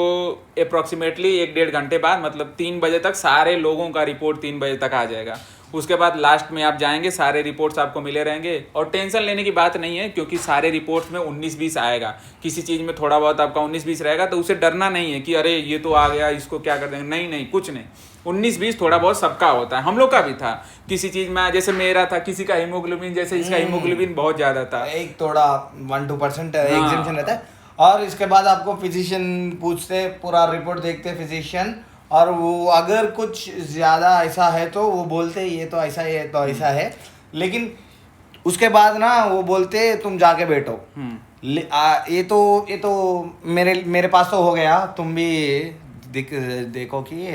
अप्रॉक्सीमेटली 1-1.5 घंटे बाद, मतलब 3 बजे तक सारे लोगों का रिपोर्ट 3 बजे तक आ जाएगा। उसके बाद लास्ट में आप जाएंगे, सारे रिपोर्ट्स आपको मिले रहेंगे। और टेंशन लेने की बात नहीं है, क्योंकि सारे रिपोर्ट्स में 19-20 आएगा। किसी चीज़ में थोड़ा बहुत आपका 19-20 रहेगा, तो उसे डरना नहीं है कि अरे ये तो आ गया, इसको क्या कर देंगे। नहीं, कुछ नहीं, 19-20 थोड़ा बहुत सबका होता है, हम लोग का भी था। किसी चीज़ में जैसे मेरा था, किसी का हीमोग्लोबिन, जैसे इसका हीमोग्लोबिन बहुत ज़्यादा था, एक थोड़ा 1-2% एग्जेम्पशन रहता है। और इसके बाद आपको फिजिशियन पूछते, पूरा रिपोर्ट देखते फिजिशियन, और वो अगर कुछ ज़्यादा ऐसा है तो वो बोलते ये तो ऐसा है, ये तो ऐसा है। लेकिन उसके बाद ना वो बोलते तुम जाके बैठो। ये तो मेरे पास तो हो गया, तुम भी देखो कि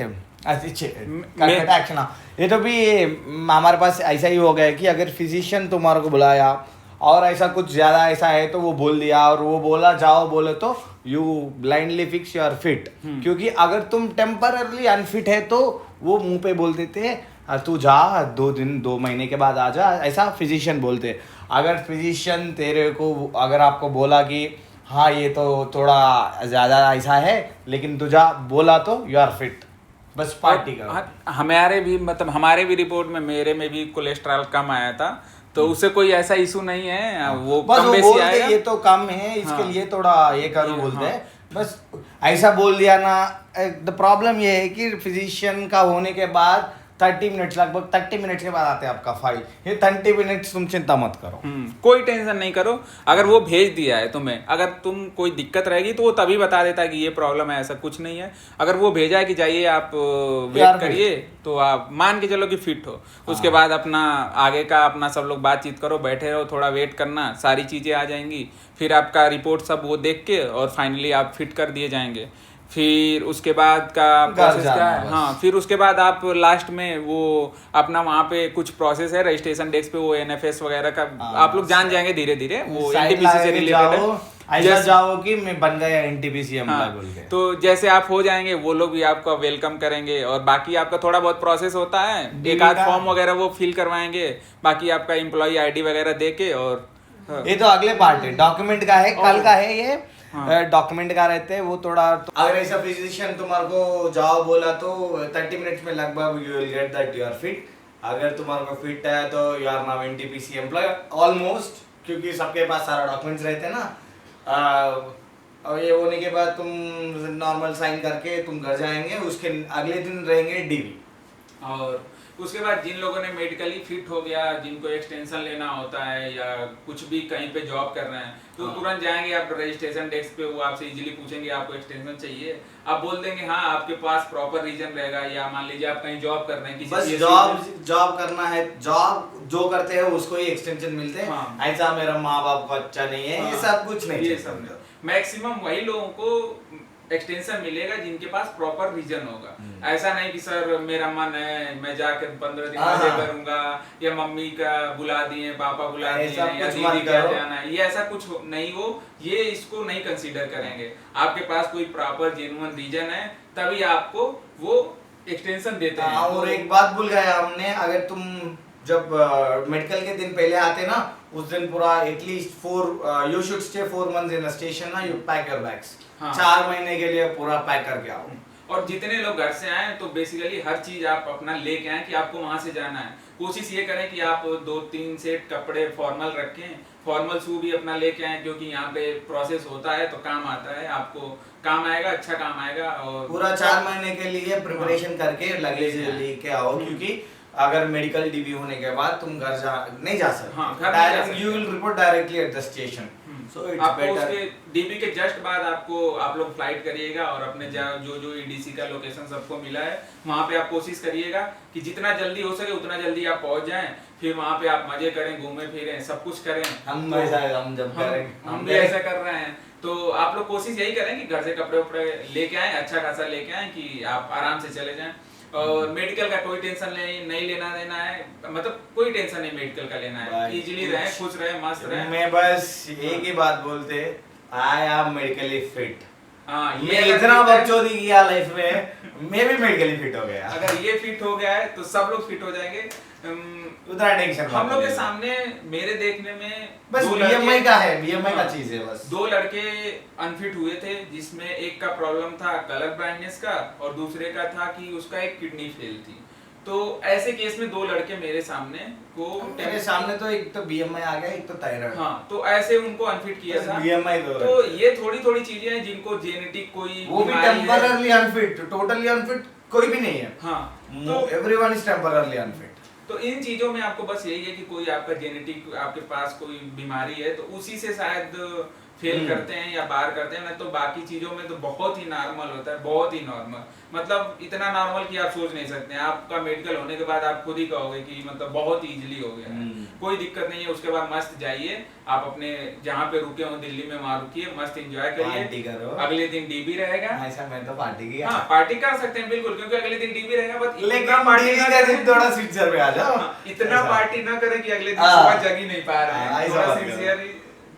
एक्शन। ये तो भी हमारे पास ऐसा ही हो गया कि अगर फिजिशियन तुम्हारे को बुलाया और ऐसा कुछ ज़्यादा ऐसा है तो वो बोल दिया, और वो बोला जाओ बोले तो you blindly fix you are fit. क्योंकि अगर तुम टेम्पररली अनफिट है तो वो मुंह पे बोल देते तू जा 2 महीने के बाद आ जा, ऐसा फिजिशियन बोलते। अगर फिजिशियन तेरे को अगर आपको बोला कि हाँ ये तो थोड़ा ज़्यादा ऐसा है, लेकिन तू जा बोला तो यू आर फिट, बस पार्टी करो। हमारे भी रिपोर्ट में, मेरे में भी कोलेस्ट्रॉल कम आया था, तो उससे कोई ऐसा इशू नहीं है। वो बस कम वो बेसी आएगा, ये तो कम है, इसके लिए थोड़ा ये करो बोलते हैं, बस ऐसा बोल दिया ना। द प्रॉब्लम ये है कि फिजिशियन का होने के बाद 30 मिनट्स, लगभग 30 मिनट्स के बाद आते हैं आपका फाइल। ये 30 मिनट्स तुम चिंता मत करो। कोई टेंशन नहीं करो। अगर वो भेज दिया है तुम्हें, अगर तुम कोई दिक्कत रहेगी तो वो तभी बता देता है कि ये प्रॉब्लम है, ऐसा कुछ नहीं है। अगर वो भेजा है कि जाइए आप वेट करिए, तो आप मान के चलो कि फिट हो। उसके बाद अपना आगे का अपना सब लोग बातचीत करो, बैठे रहो, थोड़ा वेट करना, सारी चीज़ें आ जाएंगी। फिर आपका रिपोर्ट सब वो देख के और फाइनली आप फिट कर दिए जाएंगे। फिर उसके बाद का प्रोसेस क्या है, हाँ, फिर उसके बाद आप लास्ट में वो अपना वहाँ पे कुछ प्रोसेस है रजिस्ट्रेशन डेस्क पे, वो NFS वगैरह का आप लोग जान जाएंगे धीरे धीरे, वो NTPC से रिलेटेड है। ऐसा जाओ कि मैं बन गया NTPC हाँ, बोल के। तो जैसे आप हो जाएंगे वो लोग भी आपका वेलकम करेंगे। और बाकी आपका थोड़ा बहुत प्रोसेस होता है, एक आध फॉर्म वगैरह वो फिल करवाएंगे, बाकी आपका एम्प्लॉय ID वगैरह दे के। और ये तो अगले पार्ट है, डॉक्यूमेंट का है, कल का है ये। डॉक्यूमेंट का रहते हैं वो थोड़ा। अगर ऐसा फिजिशियन तुम्हारे को जाओ बोला तो 30 मिनट्स में लगभग you will get that you are fit. अगर तुम्हारे को फिट है तो you are now NTPC employ almost, क्योंकि सबके पास सारा डॉक्यूमेंट्स रहते हैं ना। और ये होने के बाद तुम नॉर्मल साइन करके तुम घर जाएंगे, उसके अगले दिन रहेंगे DV। और उसके बाद जिन लोगों ने मेडिकली फिट हो गया, जिनको एक्सटेंशन लेना होता है या कुछ भी कहीं पे जॉब कर रहे हैं, तो तुरंत जाएंगे आप रजिस्ट्रेशन डेस्क पे, वो आपसे इजीली पूछेंगे आपको एक्सटेंशन चाहिए, आप बोल देंगे हाँ, आपके पास प्रॉपर रीजन रहेगा। या मान लीजिए आप कहीं जॉब कर रहे हैं, बस जॉब करना है, जॉब जो करते हैं उसको ही एक्सटेंशन मिलते हैं। ऐसा मेरा माँ बाप का अच्छा नहीं है, ये सब कुछ नहीं, ये सब मैक्सिमम वही लोगों को एक्सटेंशन मिलेगा जिनके पास प्रॉपर रीजन होगा। ऐसा नहीं कि सर मेरा मन है मैं जाकर 15 दिन मजे करूंगा, या मम्मी का बुला दिए, पापा बुला दिए, या दीदी का जाना है, ये ऐसा कुछ नहीं हो, ये इसको नहीं कंसीडर करेंगे। आपके पास कोई प्रॉपर जेन्युइन रीजन है तभी आपको वो एक्सटेंशन देते हैं। और एक बात भूल गए हमने, अगर तुम जब मेडिकल के दिन पहले आते ना, उस दिन पूरा at least 4 you should stay 4 months in a station ना, यू पैक योर बैग्स। 4 महीने के लिए पूरा पैक करके आओ। और जितने लोग घर से आए तो बेसिकली हर चीज आप अपना लेके आए कि आपको वहां से जाना है। कोशिश ये करें कि आप 2-3 सेट कपड़े फॉर्मल रखें, फॉर्मल शू भी अपना लेके आए, क्योंकि यहाँ पे प्रोसेस होता है तो काम आता है, आपको काम आएगा, अच्छा काम आएगा। और पूरा 4 महीने के लिए प्रिपरेशन करके लगेज लेके आओ, क्योंकि अगर मेडिकल DV होने के बाद तुम घर नहीं जा सकते, you will report directly at the station. So आपको उसके DV के जस्ट बाद आप लोग फ्लाइट करिएगा और अपने जो EDC का लोकेशन सबको मिला है वहाँ पे आप कोशिश करिएगा कि जितना जल्दी हो सके उतना जल्दी आप पहुँच जाएं। फिर वहाँ पे आप मजे करें, घूमे फिरें, सब कुछ करें। हम भी ऐसा कर रहे हैं। तो आप लोग कोशिश यही करें कि घर से कपड़े उपड़े लेके आए, अच्छा खासा लेके आए कि आप आराम से चले जाएं। और मेडिकल का कोई टेंशन नहीं लेना देना है, मतलब कोई टेंशन नहीं मेडिकल का लेना है, इजीली रहे, खुश रहे, मस्त रहे। मैं बस एक ही बात बोलते, आई एम मेडिकली फिट। ये इतना बकचोदी किया लाइफ में, मैं भी मेडिकली फिट हो गया। अगर ये फिट हो गया है तो सब लोग फिट हो जाएंगे। उतना टेंशन हम लोग के सामने मेरे देखने में बस BMI का है, BMI का चीज है बस। 2 लड़के अनफिट हुए थे, जिसमें एक का प्रॉब्लम था कलर ब्लाइंडनेस का और दूसरे का था कि उसका एक किडनी फेल थी। तो ऐसे केस में 2 लड़के मेरे सामने तो एक तो BMI आ गया, एक तो थायराइड। हाँ, तो ऐसे उनको अनफिट किया था। BMI तो ये थोड़ी चीजें हैं जिनको जेनेटिक कोई वो भी टेम्पररली अनफिट, टोटली अनफिट कोई भी नहीं है। हाँ, तो एवरीवन इज टेम्पररली अनफिट। तो इन चीजों में आपको बस यही है कि कोई आपका जेनेटिक आपके पास कोई बीमारी है तो उसी से शायद फेल करते हैं या बाहर करते हैं, ना तो बाकी चीजों में तो बहुत ही नॉर्मल होता है, बहुत ही नॉर्मल, मतलब इतना नॉर्मल कि आप सोच नहीं सकते। आपका मेडिकल होने के बाद आप खुद ही कहोगे कि मतलब बहुत इजीली हो गया है, कोई दिक्कत नहीं है। उसके बाद मस्त जाइए आप अपने जहाँ पे रुके हो दिल्ली में, वहाँ रुकिए, मस्त एंजॉय करिए। अगले दिन DV रहेगा। ऐसा मैं तो पार्टी की, हाँ पार्टी कर सकते हैं बिल्कुल, क्योंकि अगले दिन DV रहेगा। बट लेकिन पार्टी का दिन थोड़ा सिंसियर में आ जाओ, इतना पार्टी ना करें कि अगले दिन सुबह जग ही नहीं पा रहे हैं। थोड़ा सिंसियर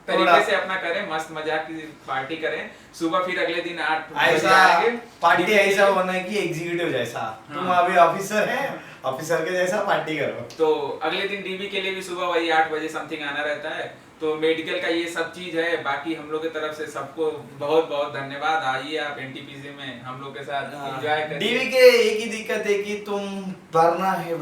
तरीके से अपना करें, मस्त मजाक की पार्टी करें। सुबह फिर अगले दिन 8 बजे आएंगे। पार्टी ऐसा होना है कि एग्जीक्यूटिव जैसा, तुम अभी ऑफिसर हैं, ऑफिसर के जैसा पार्टी करो। तो अगले दिन DV के लिए भी सुबह वही 8 बजे समथिंग आना रहता है। तो मेडिकल का ये सब चीज है। बाकी हम लोग की तरफ से सबको बहुत बहुत धन्यवाद। आइए आप एनटीपीसी में हम लोग के साथ एंजॉय करिए। डीवी के एक ही दिक्कत है कि तुम भरना है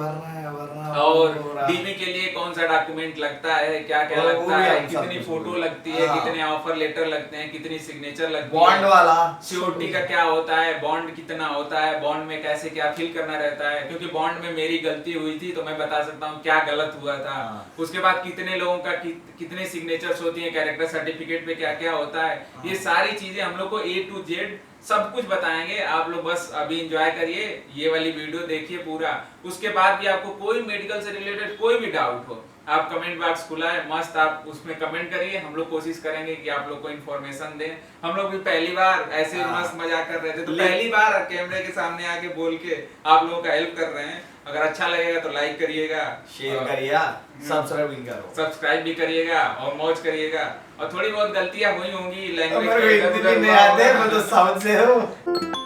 और डीवी के लिए कौन सा डॉक्यूमेंट लगता है, क्या क्या लगता है, कितनी फोटो लगती है, कितने ऑफर लेटर लगते हैं, कितनी सिग्नेचर लगती है, बॉन्ड वाला सीओटी का क्या होता है, बॉन्ड कितना होता है, बॉन्ड में कैसे क्या फिल करना रहता है। क्योंकि बॉन्ड में मेरी गलती हुई थी तो मैं बता सकता हूँ क्या गलत हुआ था। उसके बाद कितने लोगों का कितने सिग्नेचर्स होती है, कैरेक्टर सर्टिफिकेट पे क्या क्या होता है, ये सारी चीजें हम लोग को A to Z सब कुछ बताएंगे। आप लोग बस अभी एंजॉय करिए, ये वाली वीडियो देखिए पूरा। उसके बाद भी आपको कोई मेडिकल से रिलेटेड कोई भी डाउट हो, आप कमेंट बॉक्स खुला है, मस्त आप उसमें कमेंट करिए। हम लोग कोशिश करेंगे कि आप लोग को इन्फॉर्मेशन दें। हम लोग भी पहली बार ऐसे मस्त मजाक कर रहे थे, तो पहली बार कैमरे के सामने आके बोल के आप लोगों का हेल्प कर रहे हैं। अगर अच्छा लगेगा तो लाइक करिएगा, शेयर करिएगा, सब्सक्राइब भी करिएगा और मौज करिएगा। और थोड़ी बहुत गलतियां हुई होंगी, लैंग्वेज नहीं आते, मैं तो साउथ से हूँ।